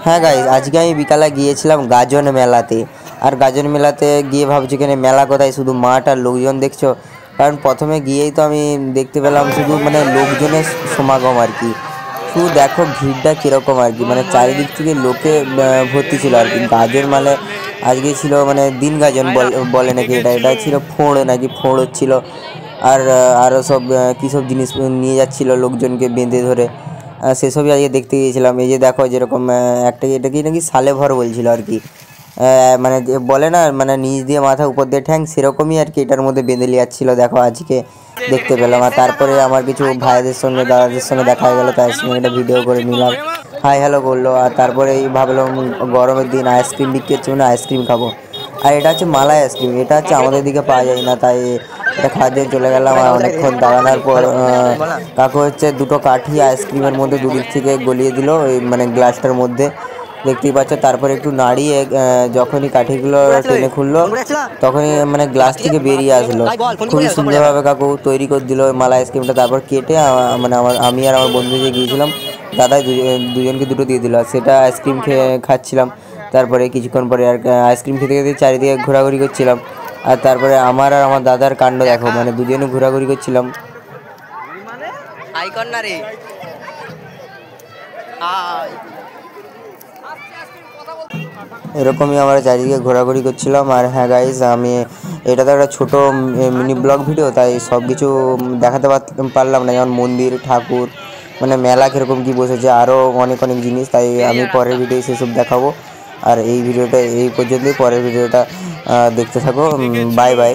হ্যাঁ গাইস, আজকে আমি বিকালে গিয়েছিলাম গাজন মেলাতে। আর গাজন মেলাতে গিয়ে ভাবছি এখানে মেলা কোথায়, শুধু মাঠ আর লোকজন দেখছো। কারণ প্রথমে গিয়েই তো আমি দেখতে পেলাম শুধু মানে লোকজনের সমাগম আর কি। শুধু দেখো ভিড়টা কীরকম আর কি, মানে চারিদিক থেকে লোকে ভর্তি ছিল আর কি। গাজন মানে আজকে ছিল মানে দিন গাজন বলে নাকি, এটা ছিল ফোঁড় নাকি, ফোঁড় হচ্ছিলো। আর আরও সব কী সব জিনিস নিয়ে যাচ্ছিলো লোকজনকে বেঁধে ধরে, সেসবই আজকে দেখতে গিয়েছিলাম। এই যে দেখো যেরকম একটা এটা কি নাকি সালে ভর বলছিল আর কি, মানে যে বলে না মানে নিচ দিয়ে মাথা উপর দিয়ে ঠ্যাং, সেরকমই আর কি এটার মধ্যে বেঁধে নিয়ে যাচ্ছিলো। দেখো আজকে দেখতে পেলাম। আর তারপরে আমার কিছু ভাইদের সঙ্গে দাদাদের সঙ্গে দেখা হয়ে গেলো, তাদের সঙ্গে একটা ভিডিও করে নিলাম, হাই হ্যালো করলো। আর তারপরে এই ভাবলাম গরমের দিন আইসক্রিম বিক্রি হচ্ছে মানে আইসক্রিম খাবো। আর এটা হচ্ছে মালাই আইসক্রিম, এটা হচ্ছে আমাদের দিকে পাওয়া যায় না, তাই এটা খাওয়ার জন্য চলে গেলাম। আর অনেকক্ষণ দাঁড়ানোর পর কাকু হচ্ছে দুটো কাঠি আইসক্রিমের মধ্যে দুদিক থেকে গলিয়ে দিল ওই মানে গ্লাসটার মধ্যে, দেখতেই পাচ্ছ। তারপরে একটু নাড়িয়ে যখনই কাঠিগুলো টেনে খুললো তখনই মানে গ্লাস থেকে বেরিয়ে আসলো। খুবই সুন্দরভাবে কাকু তৈরি করে দিল মালাই আইসক্রিমটা। তারপর কেটে মানে আমি আর আমার বন্ধু যে গিয়েছিলাম দাদাই দুজনকে দুটো দিয়ে দিল, সেটা আইসক্রিম খাচ্ছিলাম। তারপরে কিছুক্ষণ পরে আর আইসক্রিম খেতে খেতে চারিদিকে ঘোরাঘুরি করছিলাম। আর তারপরে আমার আর আমার দাদার কাণ্ড দেখো, মানে দুজনে ঘোরাঘুরি করছিলাম। এরকমই আমরা চারিদিকে ঘোরাঘুরি করছিলাম। আর হ্যাঁ গাইজ, আমি এটা তো একটা ছোটো মিনি ব্লগ ভিডিও, তাই সব কিছু দেখাতে পারলাম না, যেমন মন্দির, ঠাকুর, মানে মেলা কীরকম কী বসেছে, আরও অনেক অনেক জিনিস। তাই আমি পরের ভিডিও সেসব দেখাবো। আর এই ভিডিওটা এই পর্যন্তই, পরের ভিডিওটা দেখতে থাকো। Bye bye.